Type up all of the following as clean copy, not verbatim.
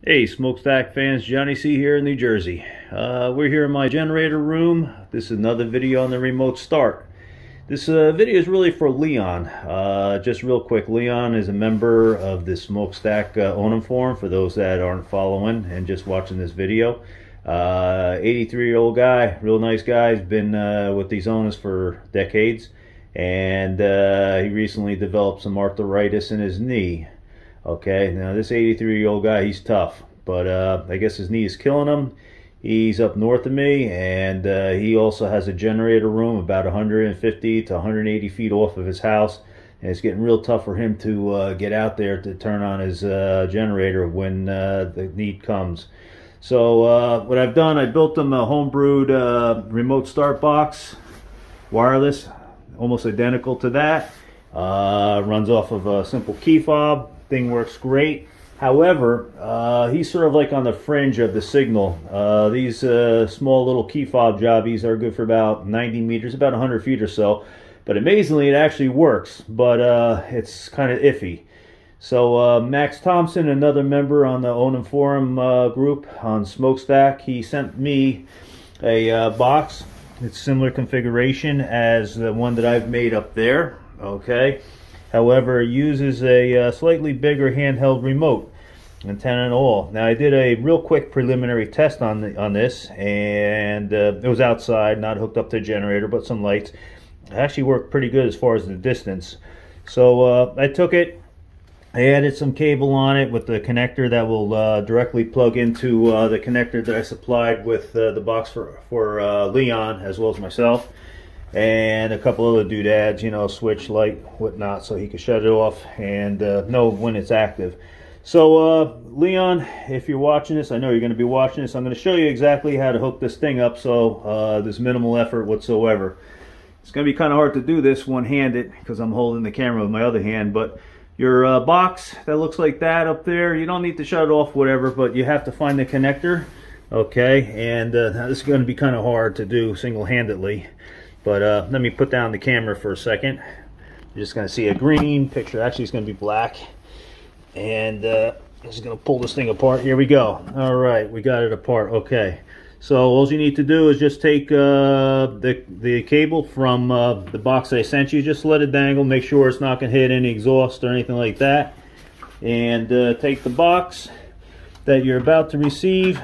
Hey Smokestack fans, Johnny C here in New Jersey. We're here in my generator room. This is another video on the remote start. This video is really for Leon. Just real quick, Leon is a member of the Smokstak Onan forum, for those that aren't following and just watching this video. 83-year-old guy, real nice guy. He's been with these Onans for decades, and he recently developed some arthritis in his knee. Okay, now this 83-year-old guy, he's tough, but I guess his knee is killing him. He's up north of me, and he also has a generator room about 150 to 180 feet off of his house, and it's getting real tough for him to get out there to turn on his generator when the need comes. So what I've done, I built him a homebrewed remote start box, wireless, almost identical to that. Runs off of a simple key fob. Thing works great. However, he's sort of like on the fringe of the signal. These small little key fob jobbies are good for about 90 meters, about 100 feet or so. But amazingly, it actually works, but it's kind of iffy. So Max Thompson, another member on the Onan forum group on Smokstak, he sent me a box. It's similar configuration as the one that I've made up there. Okay. However, it uses a slightly bigger handheld remote, antenna and all. Now, I did a real quick preliminary test on this, and it was outside, not hooked up to a generator, but some lights. It actually worked pretty good as far as the distance. So I took it, I added some cable on it with the connector that will directly plug into the connector that I supplied with the box for Leon, as well as myself. And a couple other doodads, you know, switch, light, whatnot, so he can shut it off and know when it's active. So Leon, if you're watching this, I know you're going to be watching this, I'm going to show you exactly how to hook this thing up, so there's minimal effort whatsoever. It's going to be kind of hard to do this one-handed because I'm holding the camera with my other hand, but your box that looks like that up there, you don't need to shut it off, whatever, but you have to find the connector. Okay, and this is going to be kind of hard to do single-handedly. But let me put down the camera for a second. You're just going to see a green picture. Actually, it's going to be black. And I'm just going to pull this thing apart. Here we go. All right, we got it apart. Okay. So all you need to do is just take the cable from the box that I sent you. Just let it dangle. Make sure it's not going to hit any exhaust or anything like that. And take the box that you're about to receive,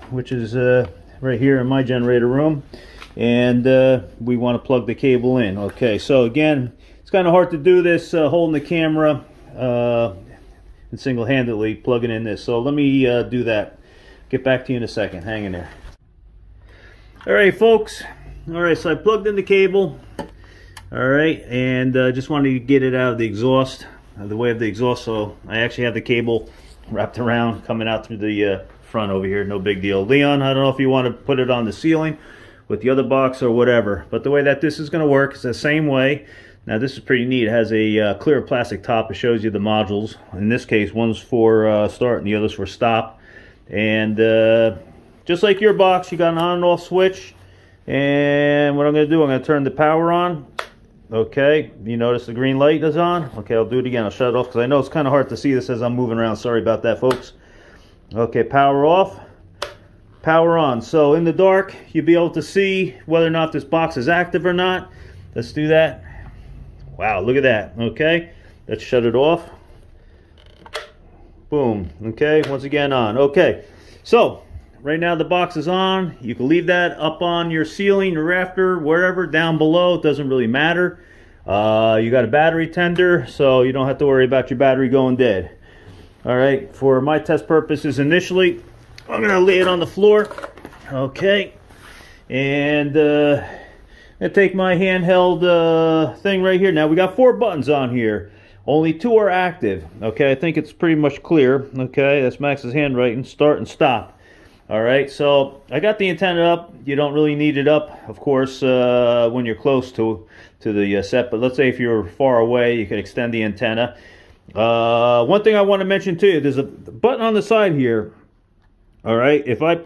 which is right here in my generator room. And we want to plug the cable in. Okay, so again, it's kind of hard to do this holding the camera and single-handedly plugging in this. So let me do that. Get back to you in a second. Hang in there. All right, folks. All right, so I plugged in the cable. All right, and just wanted to get it out of the exhaust, the way of the exhaust. So I actually have the cable wrapped around, coming out through the front over here. No big deal. Leon, I don't know if you want to put it on the ceiling with the other box or whatever, but the way that this is going to work is the same way. Now this is pretty neat. It has a clear plastic top. It shows you the modules. In this case, one's for start and the other's for stop. And just like your box, you got an on and off switch. And what I'm going to do, I'm going to turn the power on. Okay, you notice the green light is on. Okay, I'll do it again. I'll shut it off because I know it's kind of hard to see this as I'm moving around. Sorry about that, folks. Okay, power off. Power on. So in the dark, you'll be able to see whether or not this box is active or not. Let's do that. Wow, look at that. Okay, let's shut it off. Boom. Okay, once again on. Okay, so right now the box is on. You can leave that up on your ceiling, your rafter, wherever, down below. It doesn't really matter. You got a battery tender, so you don't have to worry about your battery going dead. All right, for my test purposes initially, I'm going to lay it on the floor, okay, and I take my handheld thing right here. Now, we got 4 buttons on here. Only 2 are active, okay? I think it's pretty much clear, okay? That's Max's handwriting, start and stop. All right, so I got the antenna up. You don't really need it up, of course, when you're close to the set, but let's say if you're far away, you can extend the antenna. One thing I want to mention to you, there's a button on the side here. All right, if I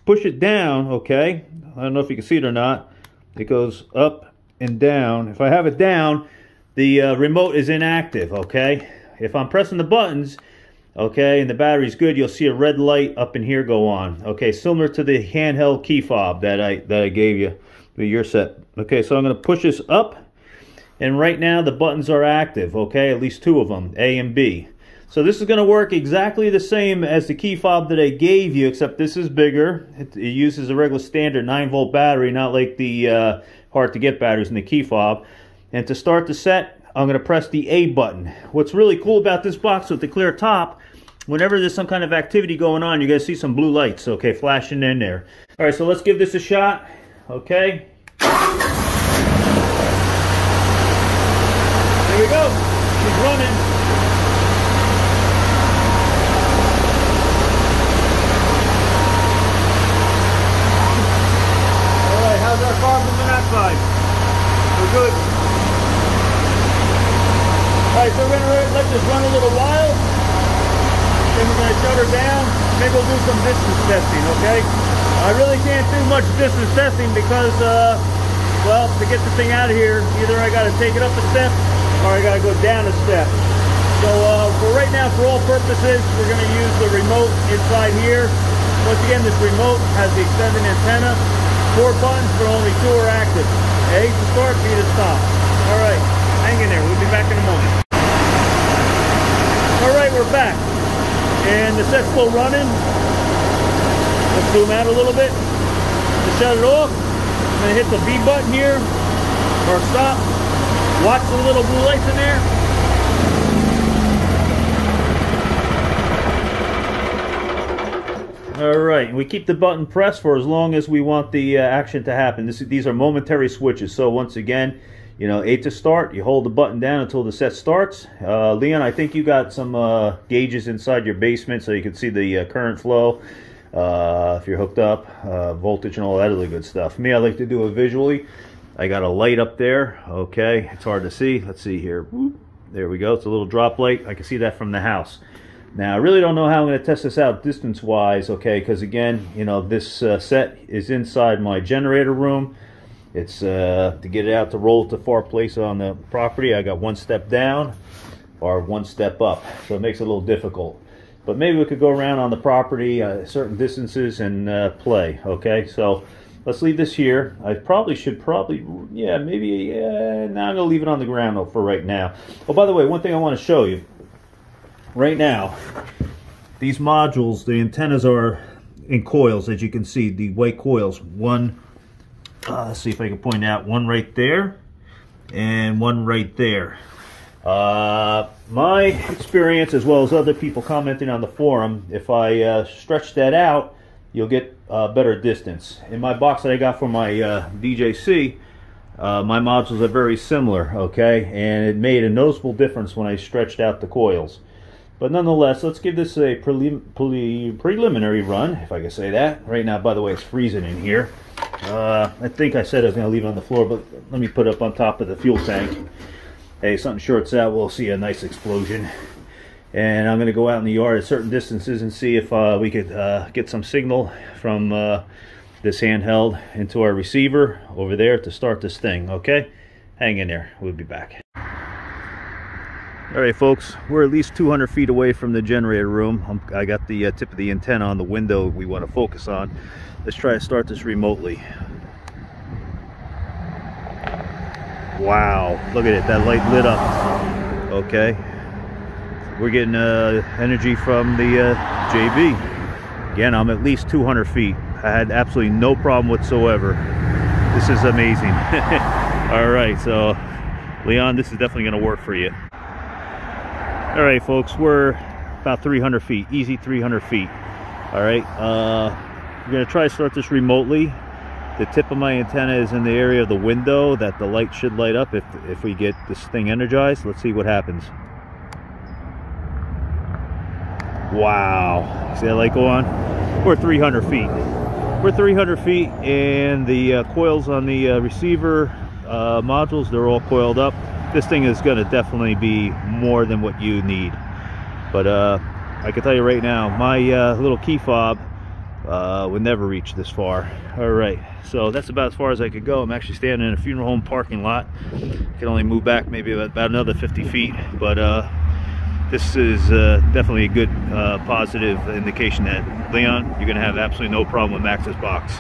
push it down, okay, I don't know if you can see it or not, it goes up and down. If I have it down, the remote is inactive, okay? If I'm pressing the buttons, okay, and the battery's good, you'll see a red light up in here go on. Okay, similar to the handheld key fob that I gave you with your set. Okay, so I'm going to push this up, and right now the buttons are active. Okay, at least two of them, A and B. So this is going to work exactly the same as the key fob that I gave you, except this is bigger. It uses a regular standard 9-volt battery, not like the hard to get batteries in the key fob. And to start the set, I'm going to press the A button. What's really cool about this box with the clear top, whenever there's some kind of activity going on, you're going to see some blue lights, okay, flashing in there. All right, so let's give this a shot, okay? There we go. She's running. All right, how's our carbon monoxide? We're good. All right, so we're going to let this run a little while. Then we're going to shut her down. Maybe we'll do some distance testing, okay? I really can't do much distance testing because, well, to get the thing out of here, either I got to take it up a step or I got to go down a step. So for right now, for all purposes, we're going to use the remote inside here. Once again, this remote has the extended antenna. 4 buttons, but only 2 are active. A to start, B to stop. All right, hang in there. We'll be back in a moment. All right, we're back. And the set's still running. Let's zoom out a little bit. To shut it off, I'm going to hit the B button here, or stop. Watch the little blue lights in there. All right, we keep the button pressed for as long as we want the action to happen. These are momentary switches. So once again, you know, A to start, you hold the button down until the set starts. Leon, I think you got some gauges inside your basement so you can see the current flow. If you're hooked up, voltage and all that other good stuff. Me, I like to do it visually. I got a light up there. Okay, it's hard to see. Let's see here. Whoop. There we go. It's a little drop light. I can see that from the house. Now, I really don't know how I'm going to test this out distance-wise, okay, because again, you know, this set is inside my generator room. It's to get it out to roll to far place on the property. I got 1 step down or 1 step up, so it makes it a little difficult. But maybe we could go around on the property certain distances and play, okay? So let's leave this here. I should yeah, maybe, now I'm going to leave it on the ground though for right now. Oh, by the way, one thing I want to show you. Right now, these modules, the antennas are in coils, as you can see, the white coils. One, let's see if I can point out, one right there and one right there. My experience, as well as other people commenting on the forum, if I stretch that out, you'll get better distance. In my box that I got from my DJC, my modules are very similar, okay? And it made a noticeable difference when I stretched out the coils. But nonetheless, let's give this a preliminary run, if I can say that. Right now, by the way, it's freezing in here. I think I said I was going to leave it on the floor, but let me put it up on top of the fuel tank. Hey, something shorts out, we'll see a nice explosion. And I'm going to go out in the yard at certain distances and see if we could get some signal from this handheld into our receiver over there to start this thing, okay? Hang in there, we'll be back. All right, folks, we're at least 200 feet away from the generator room. I got the tip of the antenna on the window we want to focus on. Let's try to start this remotely. Wow, look at it, that light lit up. Okay, we're getting energy from the JB. Again, I'm at least 200 feet. I had absolutely no problem whatsoever. This is amazing. All right, so Leon, this is definitely going to work for you. All right, folks, we're about 300 feet, easy 300 feet. All right, we're going to try to start this remotely. The tip of my antenna is in the area of the window that the light should light up if we get this thing energized. Let's see what happens. Wow, see that light go on? We're 300 feet. We're 300 feet, and the coils on the receiver modules, they're all coiled up. This thing is going to definitely be more than what you need. But I can tell you right now, my little key fob would never reach this far. All right, so that's about as far as I could go. I'm actually standing in a funeral home parking lot. I can only move back maybe about another 50 feet. But this is definitely a good positive indication that, Leon, you're going to have absolutely no problem with Max's box.